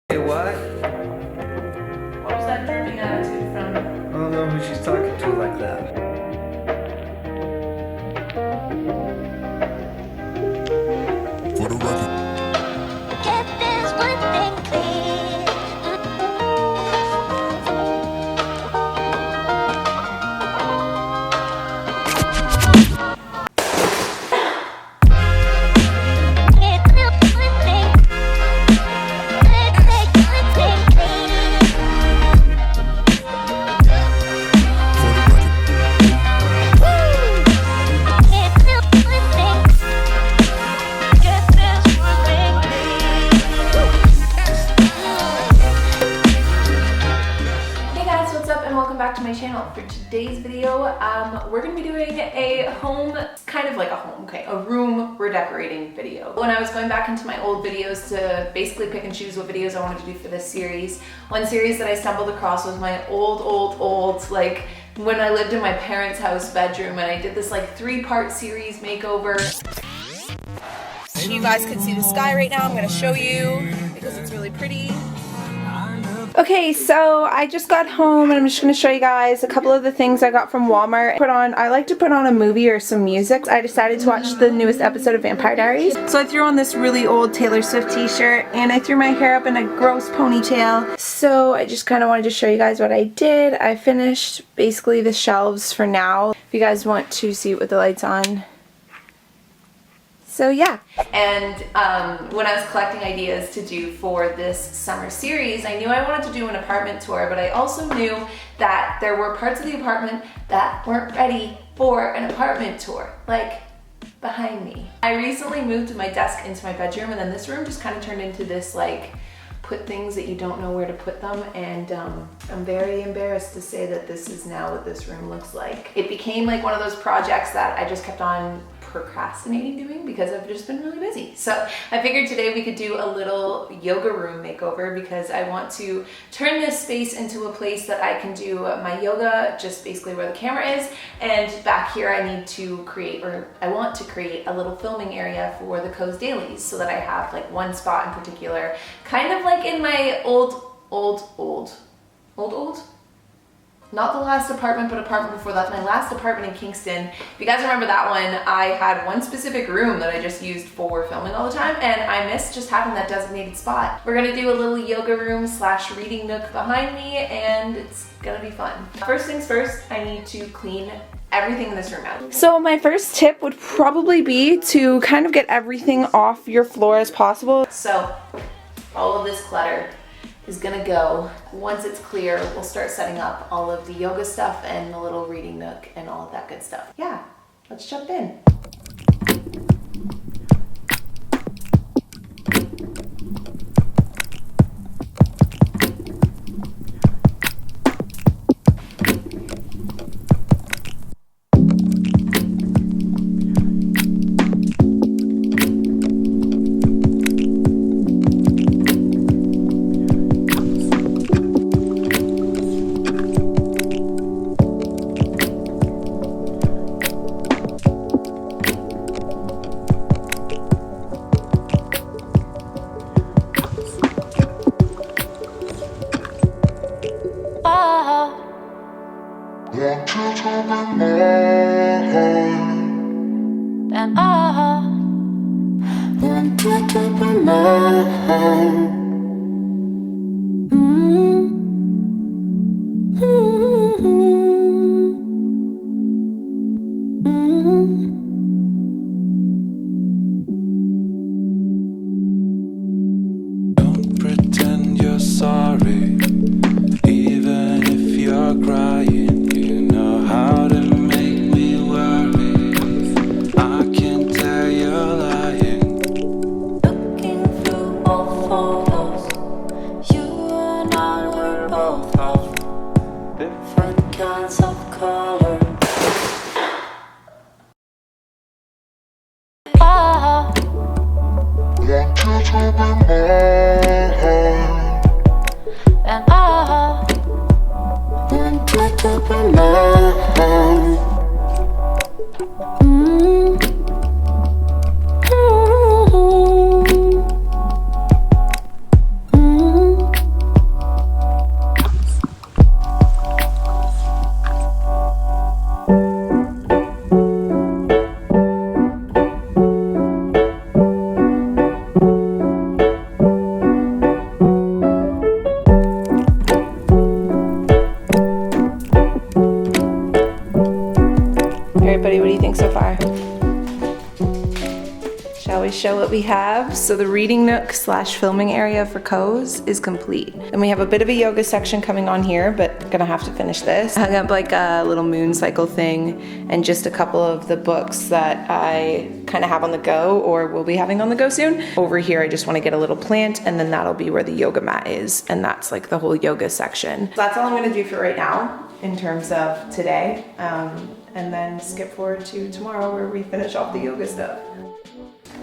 Hey, what? What was that drooping attitude from? I don't know who she's talking to like that. For the record. Get this one thing clear. Get this one thing. Get one thing clear. For the record. Get this one thing. Get this one thing Hey guys, what's up and welcome back to my channel. For today's video, we're going to be doing a home, kind of like a home, okay, a room redecorating video. When I was going back into my old videos to basically pick and choose what videos I wanted to do for this series, one series that I stumbled across was my old, like when I lived in my parents' house bedroom, and I did this like 3-part series makeover. So you guys can see the sky right now. I'm going to show you because it's really pretty. Okay, so I just got home and I'm just going to show you guys a couple of the things I got from Walmart. I like to put on a movie or some music. I decided to watch the newest episode of Vampire Diaries. So I threw on this really old Taylor Swift t-shirt and I threw my hair up in a gross ponytail. So I just kind of wanted to show you guys what I did. I finished basically the shelves for now. If you guys want to see it with the lights on. So yeah, and when I was collecting ideas to do for this summer series, I knew I wanted to do an apartment tour, but I also knew that there were parts of the apartment that weren't ready for an apartment tour, like behind me. I recently moved my desk into my bedroom, and then this room just kind of turned into this like put things that you don't know where to put them, and I'm very embarrassed to say that this is now what this room looks like. It became like one of those projects that I just kept on procrastinating doing because I've just been really busy. So I figured today we could do a little yoga room makeover because I want to turn this space into a place that I can do my yoga, just basically where the camera is, and back here I need to create, or I want to create, a little filming area for the Co's Dailies so that I have like one spot in particular, kind of like in my old, not the last apartment, but apartment before that, my last apartment in Kingston. If you guys remember that one, I had one specific room that I just used for filming all the time, and I missed just having that designated spot. We're gonna do a little yoga room / reading nook behind me, and it's gonna be fun. First things first, I need to clean everything in this room out. So my first tip would probably be to kind of get everything off your floor as possible. So all of this clutter is gonna go. Once it's clear, we'll start setting up all of the yoga stuff and the little reading nook and all of that good stuff. Yeah, let's jump in. Want you to be mine. And Want you to be mine. Don't pretend you're sorry, even if you're crying. You know how to make me worry. I can tell you're lying. looking through old photos, you and I were both of different kinds of color. Want you to be mine. And always show what we have. So the reading nook slash filming area for Co's is complete. And we have a bit of a yoga section coming on here, but gonna have to finish this. I hung up like a little moon cycle thing and just a couple of the books that I kind of have on the go or will be having on the go soon. Over here, I just want to get a little plant, and then that'll be where the yoga mat is. And that's like the whole yoga section. So that's all I'm gonna do for right now in terms of today. And then skip forward to tomorrow where we finish off the yoga stuff.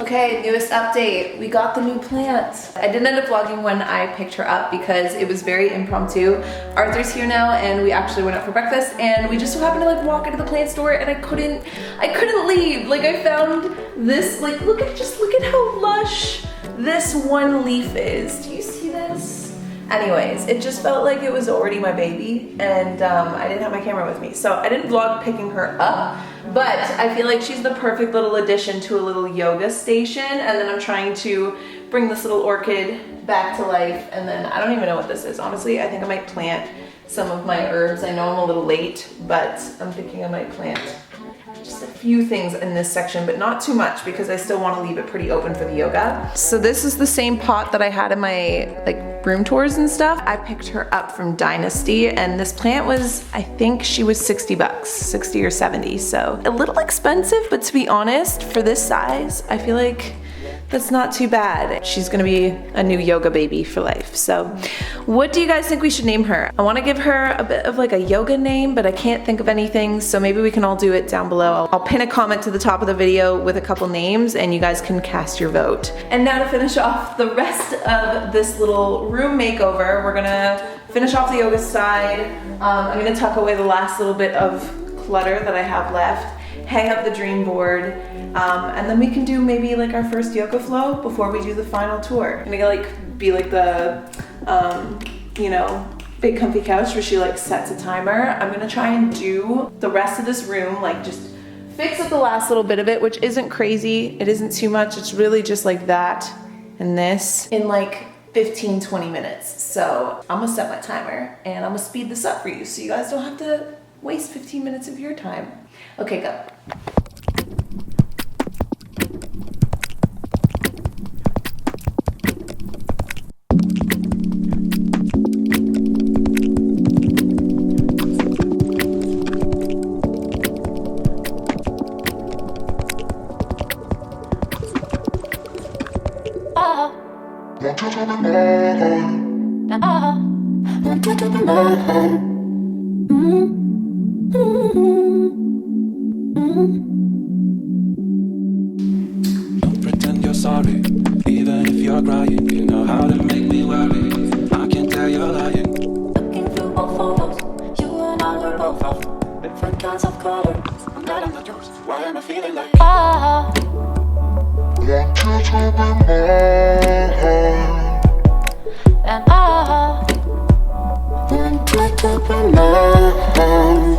Okay, newest update. We got the new plant. I didn't end up vlogging when I picked her up because it was very impromptu. Arthur's here now and we actually went out for breakfast and we just so happened to like walk into the plant store and I couldn't leave. Like I found this, like look at how lush this one leaf is. Do you see this? Anyways, it just felt like it was already my baby and I didn't have my camera with me. So I didn't vlog picking her up, but I feel like she's the perfect little addition to a little yoga station. And then I'm trying to bring this little orchid back to life. And then I don't even know what this is. Honestly, I think I might plant some of my herbs. I know I'm a little late, but I'm thinking I might plant just a few things in this section, but not too much because I still want to leave it pretty open for the yoga. So this is the same pot that I had in my like room tours and stuff. I picked her up from Dynasty and this plant was, I think she was 60 bucks, 60 or 70. So a little expensive, but to be honest, for this size, I feel like that's not too bad. She's gonna be a new yoga baby for life. So what do you guys think we should name her? I wanna give her a bit of like a yoga name, but I can't think of anything. So maybe we can all do it down below. I'll pin a comment to the top of the video with a couple names and you guys can cast your vote. And now to finish off the rest of this little room makeover, we're gonna finish off the yoga side. I'm gonna tuck away the last little bit of clutter that I have left, hang up the dream board, and then we can do maybe like our first yoga flow before we do the final tour. I'm gonna like be like the, you know, big comfy couch where she like sets a timer. I'm gonna try and do the rest of this room, like just fix up the last little bit of it, which isn't crazy. It isn't too much. It's really just like that and this in like 15-20 minutes. So I'm gonna set my timer and I'm gonna speed this up for you so you guys don't have to waste 15 minutes of your time. Okay, go. Don't pretend you're sorry, even if you're crying. You know how to make me worry. I can tell you're lying. Looking through old photos, you and I were both of different kinds of colors. I'm glad I'm not yours. Why am I feeling like Want you to be mine, and I want you to be mine.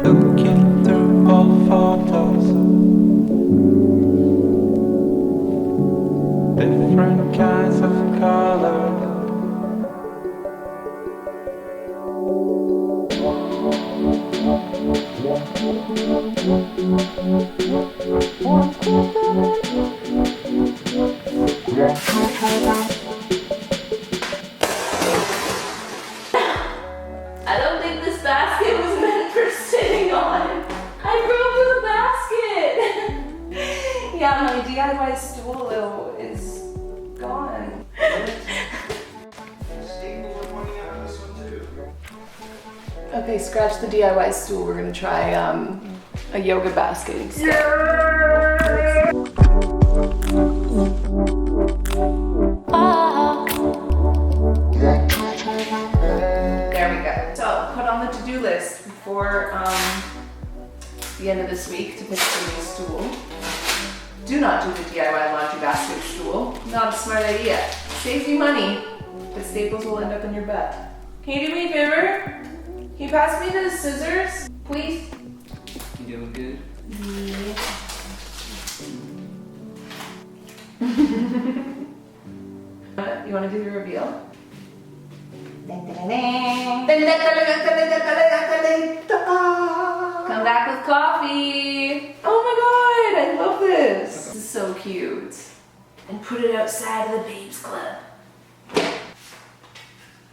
Looking through old photos, different kinds of color. I don't think this basket was meant for sitting on. I broke the basket. Yeah, my DIY stool though is gone. Okay, scratch the DIY stool. We're gonna try a yoga basket instead. this week to pick up a new stool. Do not do the DIY laundry basket stool. Not a smart idea. Saves you money, but staples will end up in your butt. Can you do me a favor? Can you pass me the scissors, please? You doing good? Yeah. You want to do the reveal? Come back with coffee. Oh my god, I love this. This is so cute. And put it outside of the Babes Club.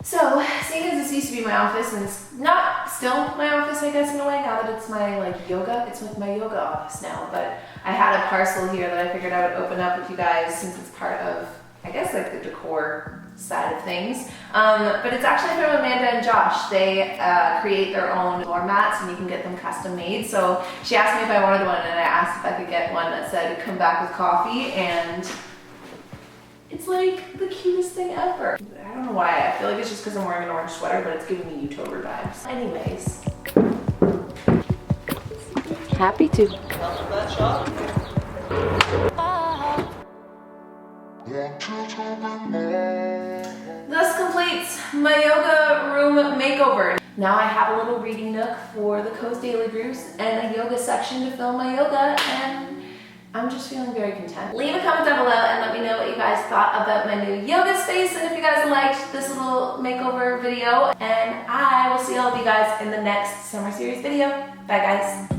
So, seeing as this used to be my office, and it's not still my office, I guess, in a way, now that it's my yoga, it's with my yoga office now, but I had a parcel here that I figured I would open up with you guys since it's part of, I guess, like the decor side of things. But it's actually from Amanda and Josh. They create their own floor mats and you can get them custom made. So she asked me if I wanted one and I asked if I could get one that said, "Come back with coffee," and it's like the cutest thing ever. I don't know why, I feel like it's just because I'm wearing an orange sweater, but it's giving me Youtober vibes. Anyways. Happy to. Thus completes my yoga room makeover. Now I have a little reading nook for the Co's Daily Brews and a yoga section to film my yoga, and I'm just feeling very content. Leave a comment down below and let me know what you guys thought about my new yoga space and if you guys liked this little makeover video. And I will see all of you guys in the next summer series video. Bye guys.